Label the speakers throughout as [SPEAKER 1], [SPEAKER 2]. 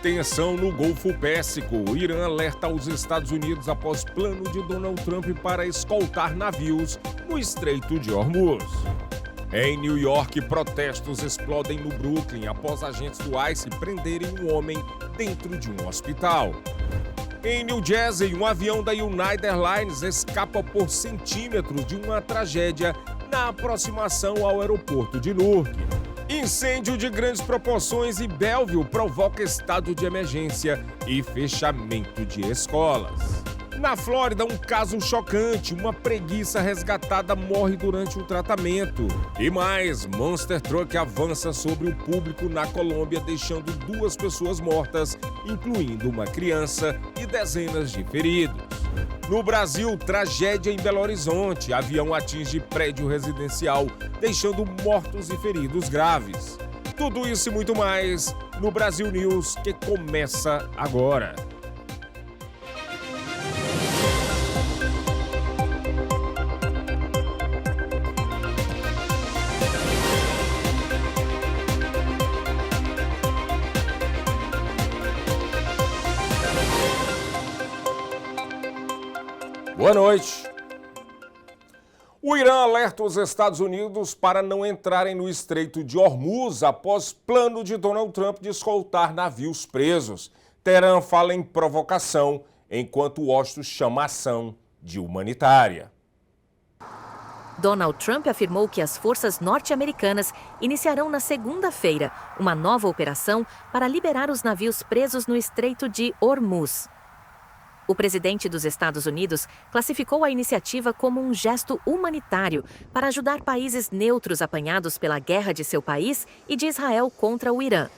[SPEAKER 1] Tensão no Golfo Pérsico. O Irã alerta os Estados Unidos após plano de Donald Trump para escoltar navios no Estreito de Hormuz. Em New York, protestos explodem no Brooklyn após agentes do ICE prenderem um homem dentro de um hospital. Em New Jersey, um avião da United Airlines escapa por centímetros de uma tragédia na aproximação ao aeroporto de Newark. Incêndio de grandes proporções em Belleville provoca estado de emergência e fechamento de escolas. Na Flórida, um caso chocante, uma preguiça resgatada morre durante o tratamento. E mais, Monster Truck avança sobre o público na Colômbia, deixando 2 pessoas mortas, incluindo uma criança e dezenas de feridos. No Brasil, tragédia em Belo Horizonte. Avião atinge prédio residencial, deixando mortos e feridos graves. Tudo isso e muito mais no Brasil News, que começa agora. Boa noite. O Irã alerta os Estados Unidos para não entrarem no Estreito de Hormuz após plano de Donald Trump de escoltar navios presos. Teherã fala em provocação, enquanto Washington chama a ação de humanitária.
[SPEAKER 2] Donald Trump afirmou que as forças norte-americanas iniciarão na segunda-feira uma nova operação para liberar os navios presos no Estreito de Hormuz. O presidente dos Estados Unidos classificou a iniciativa como um gesto humanitário para ajudar países neutros apanhados pela guerra de seu país e de Israel contra o Irã.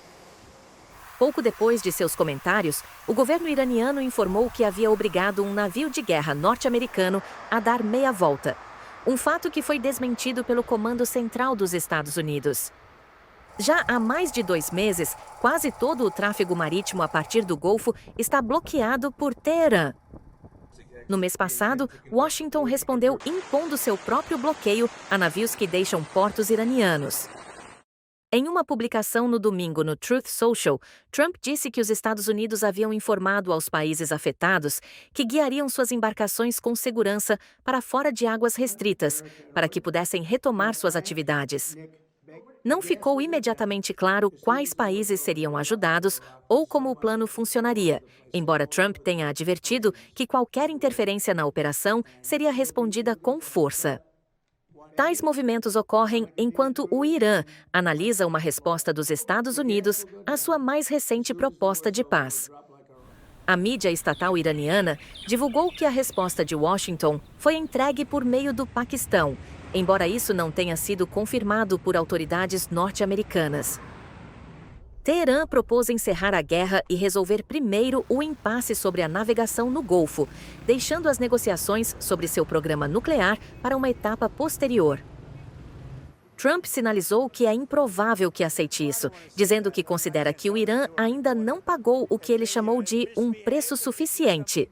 [SPEAKER 2] Pouco depois de seus comentários, o governo iraniano informou que havia obrigado um navio de guerra norte-americano a dar meia volta, um fato que foi desmentido pelo Comando Central dos Estados Unidos. Já há mais de 2 meses, quase todo o tráfego marítimo a partir do Golfo está bloqueado por Teherã. No mês passado, Washington respondeu impondo seu próprio bloqueio a navios que deixam portos iranianos. Em uma publicação no domingo no Truth Social, Trump disse que os Estados Unidos haviam informado aos países afetados que guiariam suas embarcações com segurança para fora de águas restritas, para que pudessem retomar suas atividades. Não ficou imediatamente claro quais países seriam ajudados ou como o plano funcionaria, embora Trump tenha advertido que qualquer interferência na operação seria respondida com força. Tais movimentos ocorrem enquanto o Irã analisa uma resposta dos Estados Unidos à sua mais recente proposta de paz. A mídia estatal iraniana divulgou que a resposta de Washington foi entregue por meio do Paquistão, embora isso não tenha sido confirmado por autoridades norte-americanas. Teherã propôs encerrar a guerra e resolver primeiro o impasse sobre a navegação no Golfo, deixando as negociações sobre seu programa nuclear para uma etapa posterior. Trump sinalizou que é improvável que aceite isso, dizendo que considera que o Irã ainda não pagou o que ele chamou de um preço suficiente.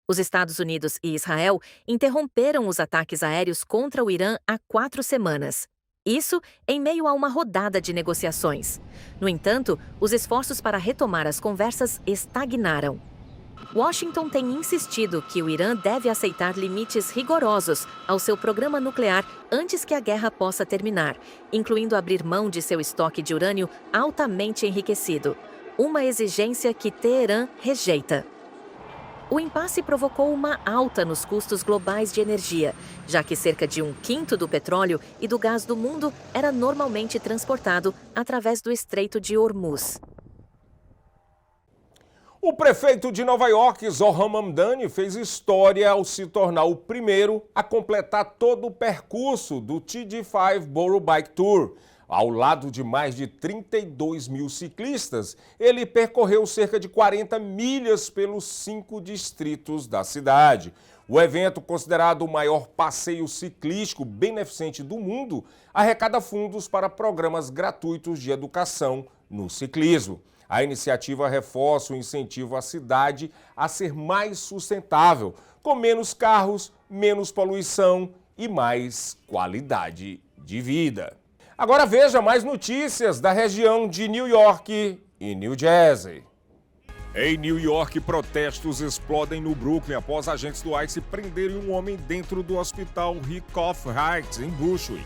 [SPEAKER 2] Os Estados Unidos e Israel interromperam os ataques aéreos contra o Irã há 4 semanas. Isso em meio a uma rodada de negociações. No entanto, os esforços para retomar as conversas estagnaram. Washington tem insistido que o Irã deve aceitar limites rigorosos ao seu programa nuclear antes que a guerra possa terminar, incluindo abrir mão de seu estoque de urânio altamente enriquecido, uma exigência que Teherã rejeita. O impasse provocou uma alta nos custos globais de energia, já que cerca de 1/5 do petróleo e do gás do mundo era normalmente transportado através do Estreito de Hormuz.
[SPEAKER 1] O prefeito de Nova York, Zohran Mamdani, fez história ao se tornar o primeiro a completar todo o percurso do TD5 Borough Bike Tour. Ao lado de mais de 32 mil ciclistas, ele percorreu cerca de 40 milhas pelos 5 distritos da cidade. O evento, considerado o maior passeio ciclístico beneficente do mundo, arrecada fundos para programas gratuitos de educação no ciclismo. A iniciativa reforça o incentivo à cidade a ser mais sustentável, com menos carros, menos poluição e mais qualidade de vida. Agora veja mais notícias da região de New York e New Jersey. Em New York, protestos explodem no Brooklyn após agentes do ICE prenderem um homem dentro do hospital Rickoff Heights, em Bushwick.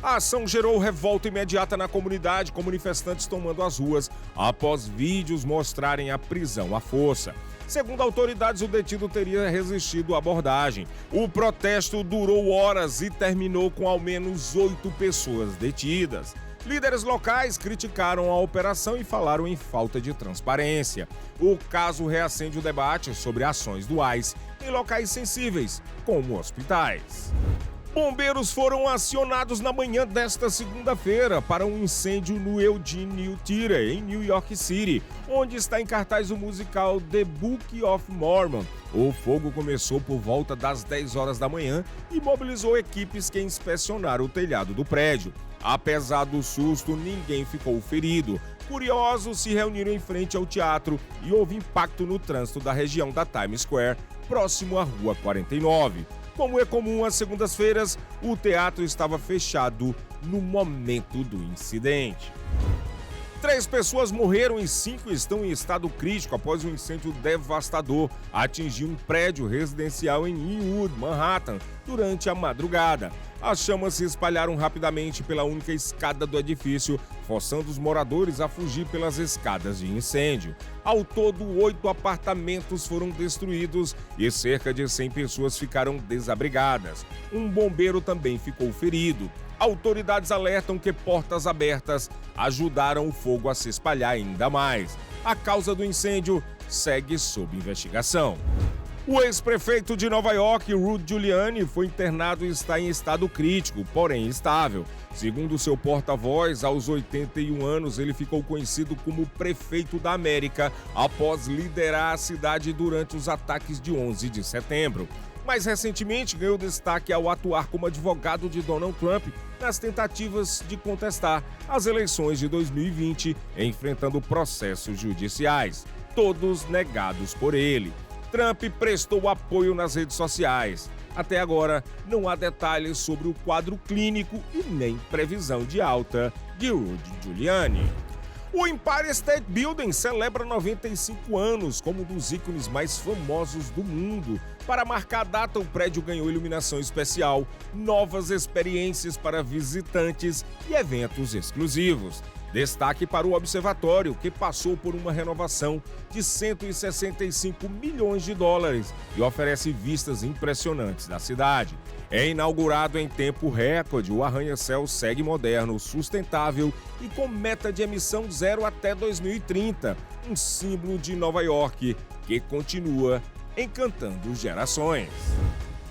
[SPEAKER 1] A ação gerou revolta imediata na comunidade, com manifestantes tomando as ruas após vídeos mostrarem a prisão à força. Segundo autoridades, o detido teria resistido à abordagem. O protesto durou horas e terminou com ao menos 8 pessoas detidas. Líderes locais criticaram a operação e falaram em falta de transparência. O caso reacende o debate sobre ações do ICE em locais sensíveis, como hospitais. Bombeiros foram acionados na manhã desta segunda-feira para um incêndio no Eugene Theater, em New York City, onde está em cartaz o musical The Book of Mormon. O fogo começou por volta das 10 horas da manhã e mobilizou equipes que inspecionaram o telhado do prédio. Apesar do susto, ninguém ficou ferido. Curiosos se reuniram em frente ao teatro e houve impacto no trânsito da região da Times Square, próximo à Rua 49. Como é comum às segundas-feiras, o teatro estava fechado no momento do incidente. 3 pessoas morreram e 5 estão em estado crítico após um incêndio devastador atingir um prédio residencial em Inwood, Manhattan, durante a madrugada. As chamas se espalharam rapidamente pela única escada do edifício, forçando os moradores a fugir pelas escadas de incêndio. Ao todo, 8 apartamentos foram destruídos e cerca de 100 pessoas ficaram desabrigadas. Um bombeiro também ficou ferido. Autoridades alertam que portas abertas ajudaram o fogo a se espalhar ainda mais. A causa do incêndio segue sob investigação. O ex-prefeito de Nova York, Rudy Giuliani, foi internado e está em estado crítico, porém estável. Segundo seu porta-voz, aos 81 anos, ele ficou conhecido como prefeito da América após liderar a cidade durante os ataques de 11 de setembro. Mais recentemente, ganhou destaque ao atuar como advogado de Donald Trump nas tentativas de contestar as eleições de 2020, enfrentando processos judiciais, todos negados por ele. Trump prestou apoio nas redes sociais. Até agora, não há detalhes sobre o quadro clínico e nem previsão de alta de Rudy Giuliani. O Empire State Building celebra 95 anos como um dos ícones mais famosos do mundo. Para marcar a data, o prédio ganhou iluminação especial, novas experiências para visitantes e eventos exclusivos. Destaque para o observatório, que passou por uma renovação de 165 milhões de dólares e oferece vistas impressionantes da cidade. É inaugurado em tempo recorde, o arranha-céu segue moderno, sustentável e com meta de emissão zero até 2030, um símbolo de Nova York que continua encantando gerações.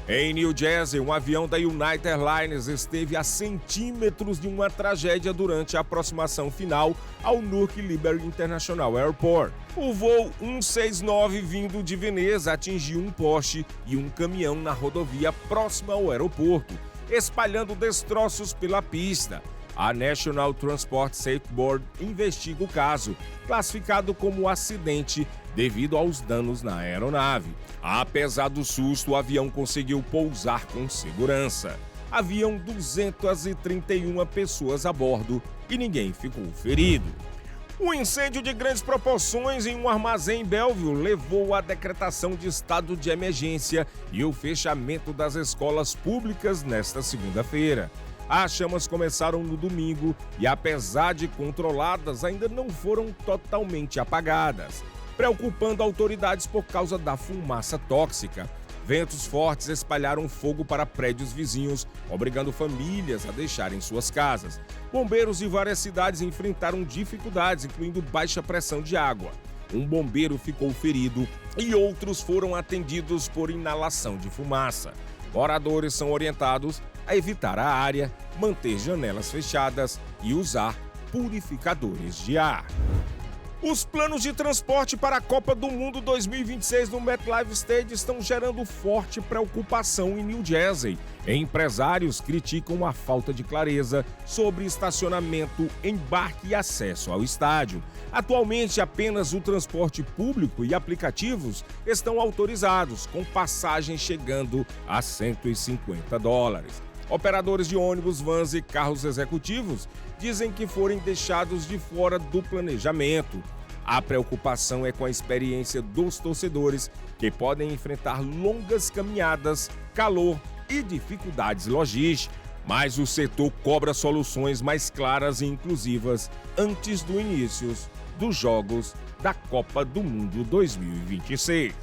[SPEAKER 1] Em New Jersey, um avião da United Airlines esteve a centímetros de uma tragédia durante a aproximação final ao Newark Liberty International Airport. O voo 169 vindo de Veneza atingiu um poste e um caminhão na rodovia próxima ao aeroporto, espalhando destroços pela pista. A National Transport Safety Board investiga o caso, classificado como acidente devido aos danos na aeronave. Apesar do susto, o avião conseguiu pousar com segurança. Haviam 231 pessoas a bordo e ninguém ficou ferido. Um incêndio de grandes proporções em um armazém em Belleville levou à decretação de estado de emergência e o fechamento das escolas públicas nesta segunda-feira. As chamas começaram no domingo e, apesar de controladas, ainda não foram totalmente apagadas, preocupando autoridades por causa da fumaça tóxica. Ventos fortes espalharam fogo para prédios vizinhos, obrigando famílias a deixarem suas casas. Bombeiros de várias cidades enfrentaram dificuldades, incluindo baixa pressão de água. Um bombeiro ficou ferido e outros foram atendidos por inalação de fumaça. Moradores são orientados a evitar a área, manter janelas fechadas e usar purificadores de ar. Os planos de transporte para a Copa do Mundo 2026 no MetLife Stadium estão gerando forte preocupação em New Jersey. Empresários criticam a falta de clareza sobre estacionamento, embarque e acesso ao estádio. Atualmente, apenas o transporte público e aplicativos estão autorizados, com passagem chegando a $150. Operadores de ônibus, vans e carros executivos dizem que foram deixados de fora do planejamento. A preocupação é com a experiência dos torcedores, que podem enfrentar longas caminhadas, calor e dificuldades logísticas. Mas o setor cobra soluções mais claras e inclusivas antes do início dos Jogos da Copa do Mundo 2026.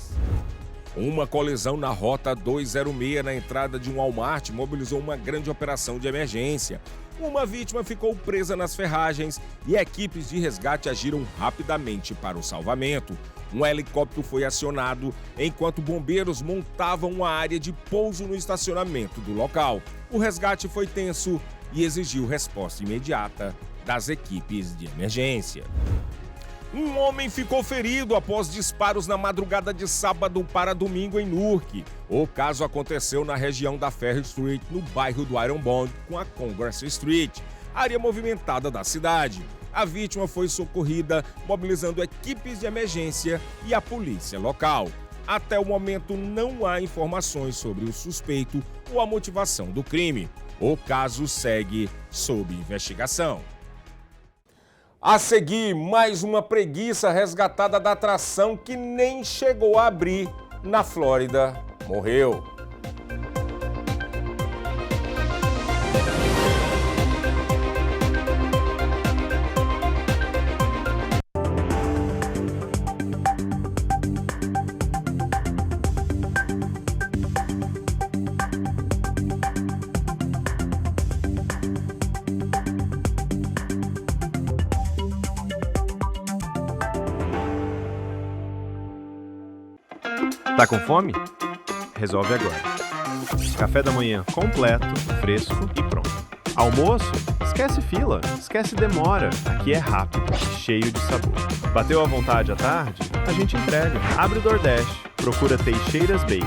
[SPEAKER 1] Uma colisão na Rota 206 na entrada de um Walmart mobilizou uma grande operação de emergência. Uma vítima ficou presa nas ferragens e equipes de resgate agiram rapidamente para o salvamento. Um helicóptero foi acionado enquanto bombeiros montavam uma área de pouso no estacionamento do local. O resgate foi tenso e exigiu resposta imediata das equipes de emergência. Um homem ficou ferido após disparos na madrugada de sábado para domingo em Newark. O caso aconteceu na região da Ferry Street, no bairro do Iron Bond, com a Congress Street, área movimentada da cidade. A vítima foi socorrida, mobilizando equipes de emergência e a polícia local. Até o momento, não há informações sobre o suspeito ou a motivação do crime. O caso segue sob investigação. A seguir, mais uma preguiça resgatada da atração que nem chegou a abrir na Flórida morreu.
[SPEAKER 3] Tá com fome? Resolve agora. Café da manhã completo, fresco e pronto. Almoço? Esquece fila, esquece demora. Aqui é rápido, cheio de sabor. Bateu à vontade à tarde? A gente entrega. Abre o DoorDash, procura Teixeiras Bakery.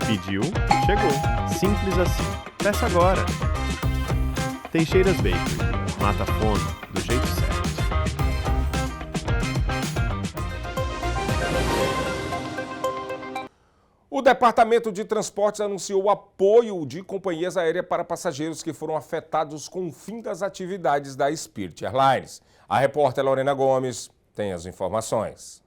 [SPEAKER 3] Pediu? Chegou. Simples assim. Peça agora. Teixeiras Bakery. Mata a fome do jeito certo.
[SPEAKER 1] O Departamento de Transportes anunciou o apoio de companhias aéreas para passageiros que foram afetados com o fim das atividades da Spirit Airlines. A repórter Lorena Gomes tem as informações.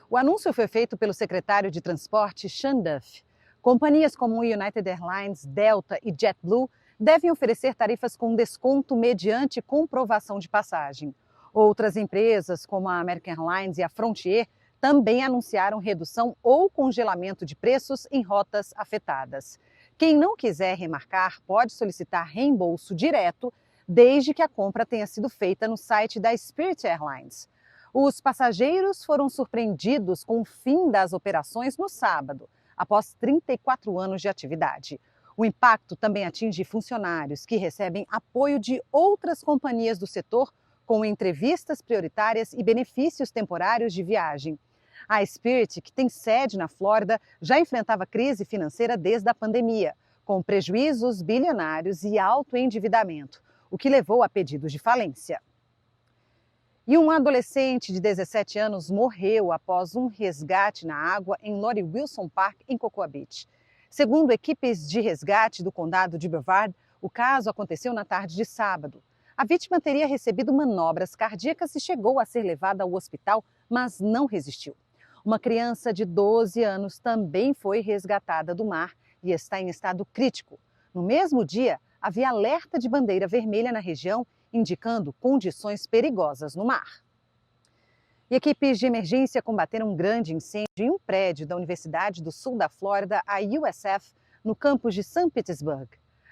[SPEAKER 4] O anúncio foi feito pelo secretário de Transporte, Sean Duff. Companhias como United Airlines, Delta e JetBlue devem oferecer tarifas com desconto mediante comprovação de passagem. Outras empresas, como a American Airlines e a Frontier, também anunciaram redução ou congelamento de preços em rotas afetadas. Quem não quiser remarcar pode solicitar reembolso direto, desde que a compra tenha sido feita no site da Spirit Airlines. Os passageiros foram surpreendidos com o fim das operações no sábado, após 34 anos de atividade. O impacto também atinge funcionários que recebem apoio de outras companhias do setor, com entrevistas prioritárias e benefícios temporários de viagem. A Spirit, que tem sede na Flórida, já enfrentava crise financeira desde a pandemia, com prejuízos bilionários e alto endividamento, o que levou a pedidos de falência. E um adolescente de 17 anos morreu após um resgate na água em Lori Wilson Park, em Cocoa Beach. Segundo equipes de resgate do condado de Brevard, o caso aconteceu na tarde de sábado. A vítima teria recebido manobras cardíacas e chegou a ser levada ao hospital, mas não resistiu. Uma criança de 12 anos também foi resgatada do mar e está em estado crítico. No mesmo dia, havia alerta de bandeira vermelha na região, indicando condições perigosas no mar. E equipes de emergência combateram um grande incêndio em um prédio da Universidade do Sul da Flórida, a USF, no campus de St. Petersburg.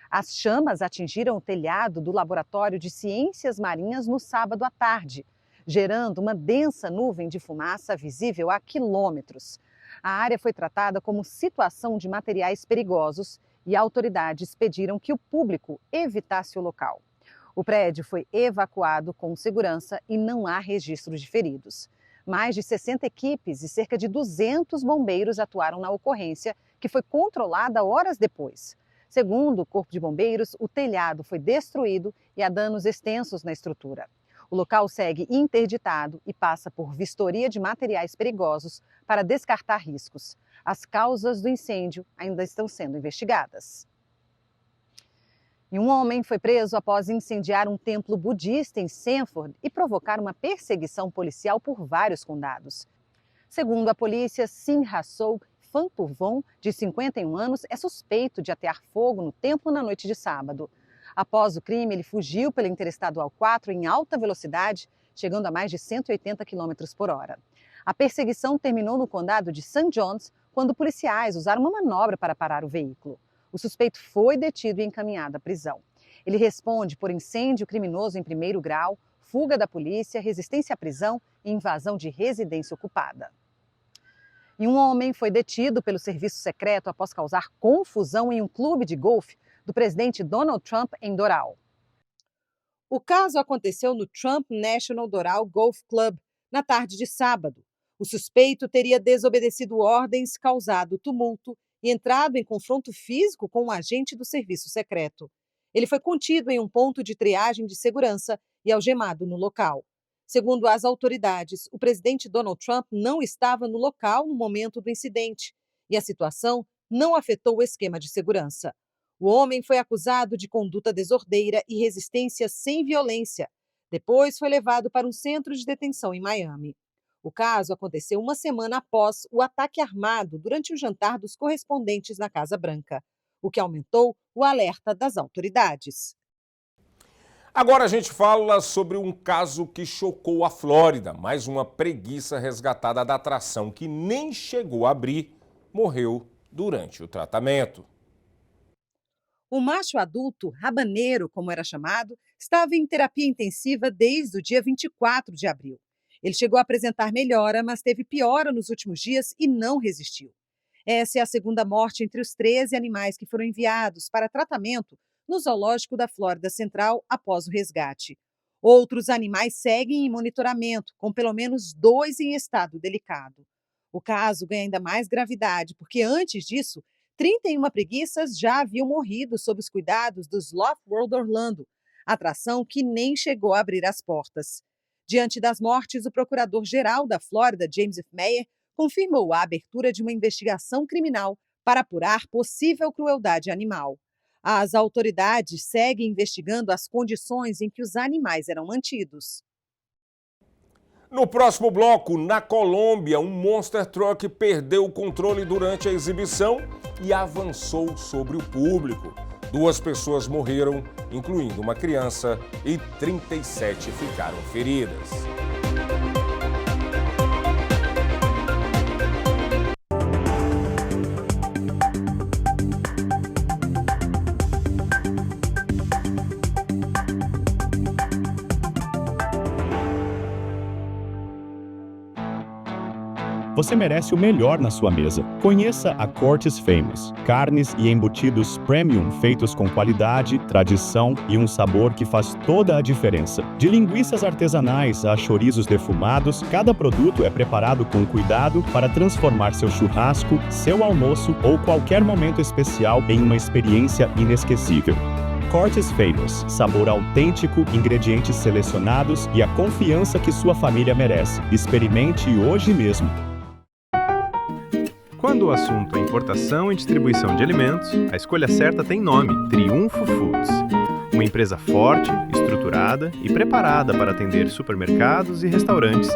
[SPEAKER 4] As chamas atingiram o telhado do Laboratório de Ciências Marinhas no sábado à tarde, gerando uma densa nuvem de fumaça visível a quilômetros. A área foi tratada como situação de materiais perigosos e autoridades pediram que o público evitasse o local. O prédio foi evacuado com segurança e não há registro de feridos. Mais de 60 equipes e cerca de 200 bombeiros atuaram na ocorrência, que foi controlada horas depois. Segundo o Corpo de Bombeiros, o telhado foi destruído e há danos extensos na estrutura. O local segue interditado e passa por vistoria de materiais perigosos para descartar riscos. As causas do incêndio ainda estão sendo investigadas. E um homem foi preso após incendiar um templo budista em Sanford e provocar uma perseguição policial por vários condados. Segundo a polícia, Sim Ha-sook Phanpuvong, de 51 anos, é suspeito de atear fogo no templo na noite de sábado. Após o crime, ele fugiu pela Interestadual 4 em alta velocidade, chegando a mais de 180 km por hora. A perseguição terminou no condado de St. John's, quando policiais usaram uma manobra para parar o veículo. O suspeito foi detido e encaminhado à prisão. Ele responde por incêndio criminoso em primeiro grau, fuga da polícia, resistência à prisão e invasão de residência ocupada. E um homem foi detido pelo serviço secreto após causar confusão em um clube de golfe do presidente Donald Trump em Doral. O caso aconteceu no Trump National Doral Golf Club na tarde de sábado. O suspeito teria desobedecido ordens, causado tumulto e entrado em confronto físico com um agente do serviço secreto. Ele foi contido em um ponto de triagem de segurança e algemado no local. Segundo as autoridades, o presidente Donald Trump não estava no local no momento do incidente e a situação não afetou o esquema de segurança. O homem foi acusado de conduta desordeira e resistência sem violência. Depois foi levado para um centro de detenção em Miami. O caso aconteceu uma semana após o ataque armado durante o jantar dos correspondentes na Casa Branca, o que aumentou o alerta das autoridades.
[SPEAKER 1] Agora a gente fala sobre um caso que chocou a Flórida. Mais uma preguiça resgatada da atração que nem chegou a abrir, morreu durante o tratamento.
[SPEAKER 4] O macho adulto, rabaneiro, como era chamado, estava em terapia intensiva desde o dia 24 de abril. Ele chegou a apresentar melhora, mas teve piora nos últimos dias e não resistiu. Essa é a segunda morte entre os 13 animais que foram enviados para tratamento no zoológico da Flórida Central após o resgate. Outros animais seguem em monitoramento, com pelo menos 2 em estado delicado. O caso ganha ainda mais gravidade, porque antes disso, 31 preguiças já haviam morrido sob os cuidados do Sloth World Orlando, atração que nem chegou a abrir as portas. Diante das mortes, o procurador-geral da Flórida, James F. Meyer, confirmou a abertura de uma investigação criminal para apurar possível crueldade animal. As autoridades seguem investigando as condições em que os animais eram mantidos.
[SPEAKER 1] No próximo bloco, na Colômbia, um Monster Truck perdeu o controle durante a exibição e avançou sobre o público. 2 pessoas morreram, incluindo uma criança, e 37 ficaram feridas.
[SPEAKER 5] Você merece o melhor na sua mesa. Conheça a Cortes Famous. Carnes e embutidos premium feitos com qualidade, tradição e um sabor que faz toda a diferença. De linguiças artesanais a chorizos defumados, cada produto é preparado com cuidado para transformar seu churrasco, seu almoço ou qualquer momento especial em uma experiência inesquecível. Cortes Famous, sabor autêntico, ingredientes selecionados e a confiança que sua família merece. Experimente hoje mesmo.
[SPEAKER 3] Quando o assunto é importação e distribuição de alimentos, a escolha certa tem nome: Triunfo Foods. Uma empresa forte, estruturada e preparada para atender supermercados e restaurantes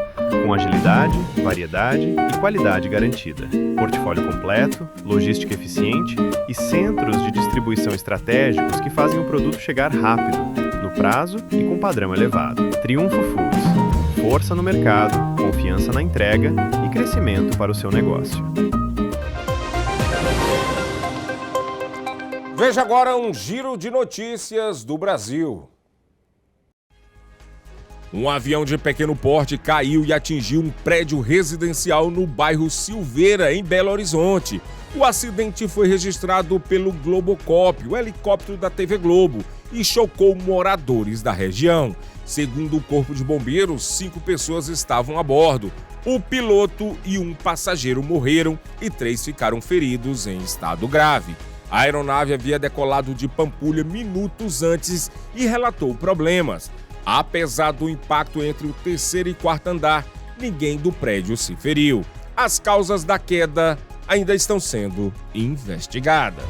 [SPEAKER 3] com agilidade, variedade e qualidade garantida. Portfólio completo, logística eficiente e centros de distribuição estratégicos que fazem o produto chegar rápido, no prazo e com padrão elevado. Triunfo Foods. Força no mercado, confiança na entrega e crescimento para o seu negócio.
[SPEAKER 1] Veja agora um giro de notícias do Brasil. Um avião de pequeno porte caiu e atingiu um prédio residencial no bairro Silveira, em Belo Horizonte. O acidente foi registrado pelo Globocop, o helicóptero da TV Globo, e chocou moradores da região. Segundo o Corpo de Bombeiros, 5 pessoas estavam a bordo. O piloto e um passageiro morreram e 3 ficaram feridos em estado grave. A aeronave havia decolado de Pampulha minutos antes e relatou problemas. Apesar do impacto entre o 3º e 4º andar, ninguém do prédio se feriu. As causas da queda ainda estão sendo investigadas.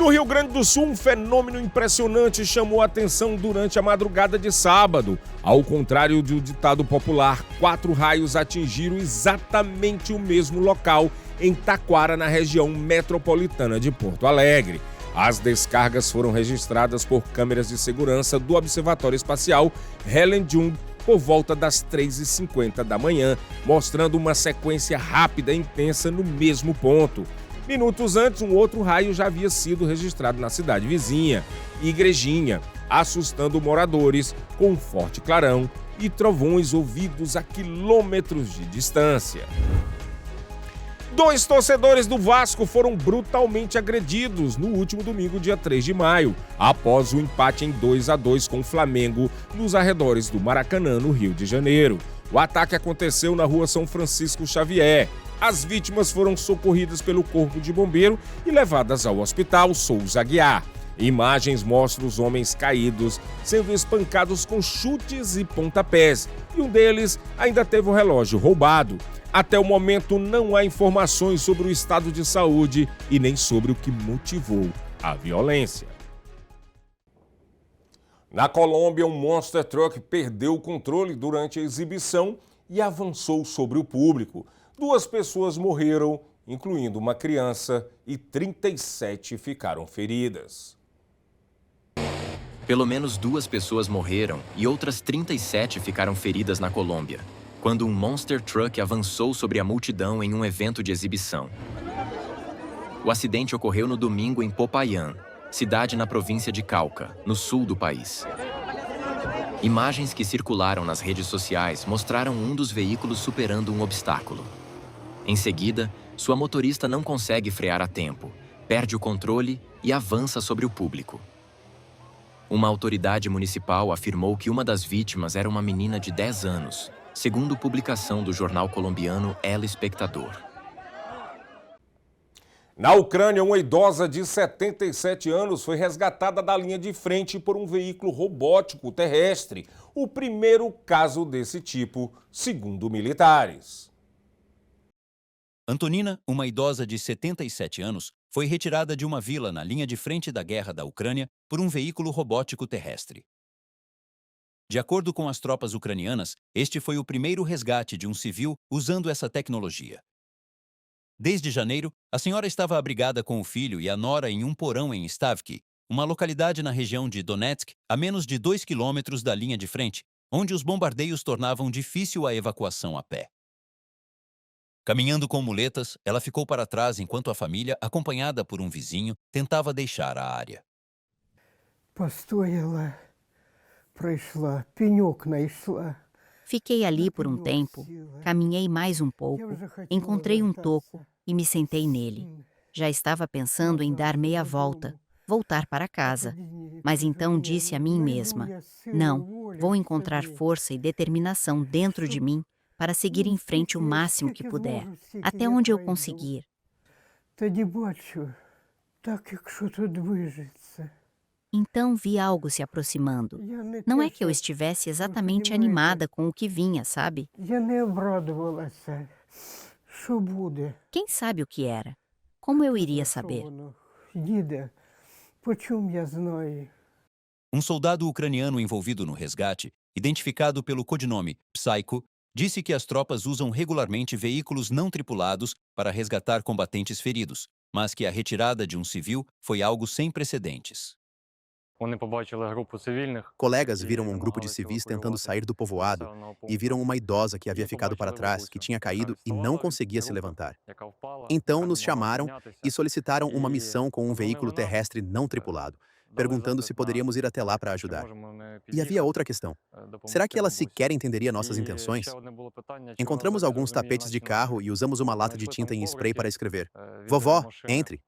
[SPEAKER 1] No Rio Grande do Sul, um fenômeno impressionante chamou a atenção durante a madrugada de sábado. Ao contrário do ditado popular, 4 raios atingiram exatamente o mesmo local em Taquara, na região metropolitana de Porto Alegre. As descargas foram registradas por câmeras de segurança do Observatório Espacial Helen-Jund por volta das 3h50 da manhã, mostrando uma sequência rápida e intensa no mesmo ponto. Minutos antes, um outro raio já havia sido registrado na cidade vizinha, Igrejinha, assustando moradores com um forte clarão e trovões ouvidos a quilômetros de distância. 2 torcedores do Vasco foram brutalmente agredidos no último domingo, dia 3 de maio, após o empate em 2-2 com o Flamengo nos arredores do Maracanã, no Rio de Janeiro. O ataque aconteceu na rua São Francisco Xavier. As vítimas foram socorridas pelo Corpo de Bombeiro e levadas ao Hospital Souza Aguiar. Imagens mostram os homens caídos sendo espancados com chutes e pontapés, e um deles ainda teve o relógio roubado. Até o momento, não há informações sobre o estado de saúde e nem sobre o que motivou a violência. Na Colômbia, um Monster Truck perdeu o controle durante a exibição e avançou sobre o público. 2 pessoas morreram, incluindo uma criança, e 37 ficaram feridas.
[SPEAKER 6] Pelo menos 2 pessoas morreram e outras 37 ficaram feridas na Colômbia, quando um Monster Truck avançou sobre a multidão em um evento de exibição. O acidente ocorreu no domingo em Popayán, cidade na província de Cauca, no sul do país. Imagens que circularam nas redes sociais mostraram um dos veículos superando um obstáculo. Em seguida, sua motorista não consegue frear a tempo, perde o controle e avança sobre o público. Uma autoridade municipal afirmou que uma das vítimas era uma menina de 10 anos, segundo publicação do jornal colombiano El Espectador.
[SPEAKER 1] Na Ucrânia, uma idosa de 77 anos foi resgatada da linha de frente por um veículo robótico terrestre, o primeiro caso desse tipo, segundo militares.
[SPEAKER 7] Antonina, uma idosa de 77 anos, foi retirada de uma vila na linha de frente da guerra da Ucrânia por um veículo robótico terrestre. De acordo com as tropas ucranianas, este foi o primeiro resgate de um civil usando essa tecnologia. Desde janeiro, a senhora estava abrigada com o filho e a nora em um porão em Stavki, uma localidade na região de Donetsk, a menos de 2 quilômetros da linha de frente, onde os bombardeios tornavam difícil a evacuação a pé. Caminhando com muletas, ela ficou para trás enquanto a família, acompanhada por um vizinho, tentava deixar a área.
[SPEAKER 8] Fiquei ali por um tempo, caminhei mais um pouco, encontrei um toco e me sentei nele. Já estava pensando em dar meia volta, voltar para casa. Mas então disse a mim mesma: não, vou encontrar força e determinação dentro de mim para seguir em frente o máximo que puder, até onde eu conseguir. Então vi algo se aproximando. Não é que eu estivesse exatamente animada com o que vinha, sabe? Quem sabe o que era? Como eu iria saber?
[SPEAKER 7] Um soldado ucraniano envolvido no resgate, identificado pelo codinome Psycho, disse que as tropas usam regularmente veículos não tripulados para resgatar combatentes feridos, mas que a retirada de um civil foi algo sem precedentes.
[SPEAKER 9] Colegas viram um grupo de civis tentando sair do povoado e viram uma idosa que havia ficado para trás, que tinha caído e não conseguia se levantar. Então nos chamaram e solicitaram uma missão com um veículo terrestre não tripulado, perguntando se poderíamos ir até lá para ajudar. E havia outra questão. Será que ela sequer entenderia nossas intenções? Encontramos alguns tapetes de carro e usamos uma lata de tinta em spray para escrever: "Vovó, entre!"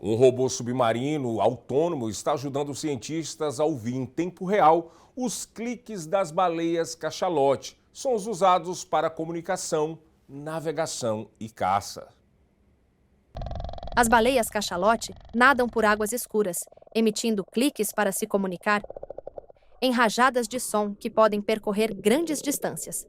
[SPEAKER 1] Um robô submarino autônomo está ajudando os cientistas a ouvir em tempo real os cliques das baleias cachalote, sons usados para comunicação, navegação e caça.
[SPEAKER 10] As baleias cachalote nadam por águas escuras, emitindo cliques para se comunicar em rajadas de som que podem percorrer grandes distâncias.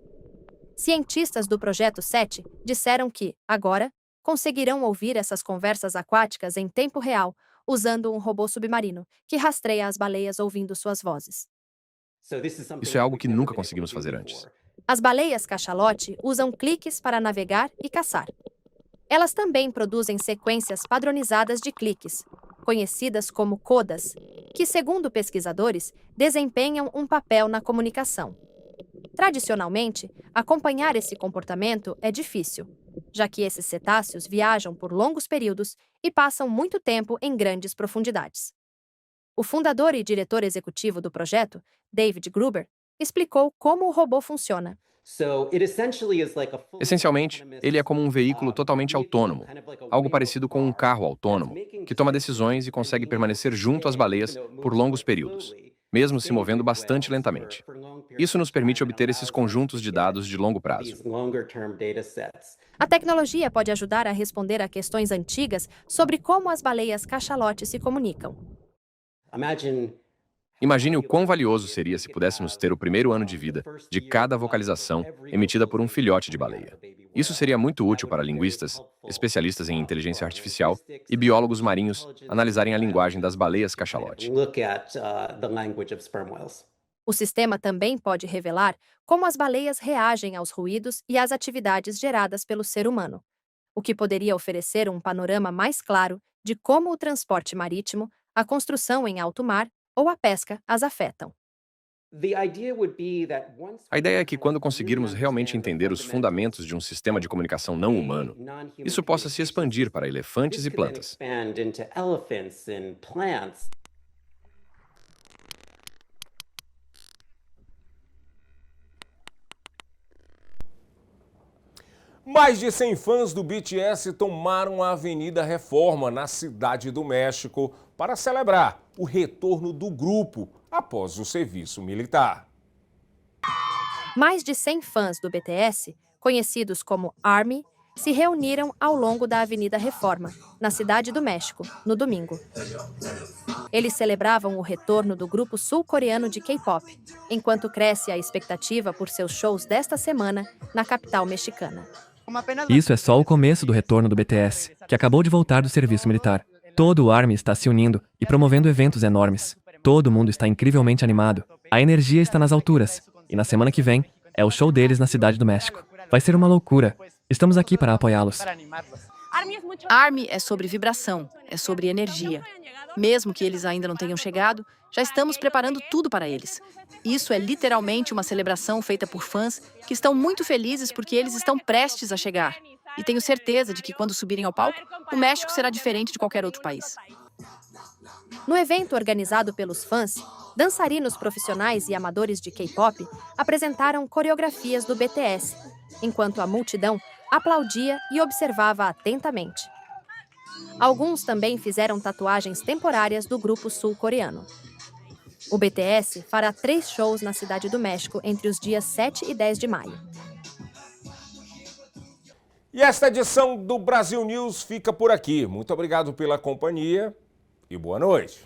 [SPEAKER 10] Cientistas do Projeto 7 disseram que, agora, conseguirão ouvir essas conversas aquáticas em tempo real, usando um robô submarino, que rastreia as baleias ouvindo suas vozes.
[SPEAKER 11] Isso é algo que nunca conseguimos fazer antes.
[SPEAKER 10] As baleias cachalote usam cliques para navegar e caçar. Elas também produzem sequências padronizadas de cliques, conhecidas como codas, que, segundo pesquisadores, desempenham um papel na comunicação. Tradicionalmente, acompanhar esse comportamento é difícil, já que esses cetáceos viajam por longos períodos e passam muito tempo em grandes profundidades. O fundador e diretor executivo do projeto, David Gruber, explicou como o robô funciona.
[SPEAKER 11] Essencialmente, ele é como um veículo totalmente autônomo, algo parecido com um carro autônomo, que toma decisões e consegue permanecer junto às baleias por longos períodos, mesmo se movendo bastante lentamente. Isso nos permite obter esses conjuntos de dados de longo prazo.
[SPEAKER 10] A tecnologia pode ajudar a responder a questões antigas sobre como as baleias cachalote se comunicam.
[SPEAKER 11] Imagine o quão valioso seria se pudéssemos ter o primeiro ano de vida de cada vocalização emitida por um filhote de baleia. Isso seria muito útil para linguistas, especialistas em inteligência artificial e biólogos marinhos analisarem a linguagem das baleias cachalote.
[SPEAKER 10] O sistema também pode revelar como as baleias reagem aos ruídos e às atividades geradas pelo ser humano, o que poderia oferecer um panorama mais claro de como o transporte marítimo, a construção em alto mar ou a pesca as afetam.
[SPEAKER 11] A ideia é que quando conseguirmos realmente entender os fundamentos de um sistema de comunicação não humano, isso possa se expandir para elefantes e plantas.
[SPEAKER 1] Mais de 100 fãs do BTS tomaram a Avenida Reforma, na Cidade do México, para celebrar o retorno do grupo após o serviço militar.
[SPEAKER 10] Mais de 100 fãs do BTS, conhecidos como ARMY, se reuniram ao longo da Avenida Reforma, na Cidade do México, no domingo. Eles celebravam o retorno do grupo sul-coreano de K-pop, enquanto cresce a expectativa por seus shows desta semana na capital mexicana.
[SPEAKER 12] Isso é só o começo do retorno do BTS, que acabou de voltar do serviço militar. Todo o ARMY está se unindo e promovendo eventos enormes. Todo mundo está incrivelmente animado. A energia está nas alturas. E na semana que vem, é o show deles na Cidade do México. Vai ser uma loucura. Estamos aqui para apoiá-los.
[SPEAKER 13] ARMY é sobre vibração, é sobre energia. Mesmo que eles ainda não tenham chegado, já estamos preparando tudo para eles. Isso é literalmente uma celebração feita por fãs que estão muito felizes porque eles estão prestes a chegar. E tenho certeza de que quando subirem ao palco, o México será diferente de qualquer outro país.
[SPEAKER 10] No evento organizado pelos fãs, dançarinos profissionais e amadores de K-pop apresentaram coreografias do BTS, enquanto a multidão aplaudia e observava atentamente. Alguns também fizeram tatuagens temporárias do grupo sul-coreano. O BTS fará 3 shows na Cidade do México entre os dias 7 e 10 de maio.
[SPEAKER 1] E esta edição do Brasil News fica por aqui. Muito obrigado pela companhia e boa noite.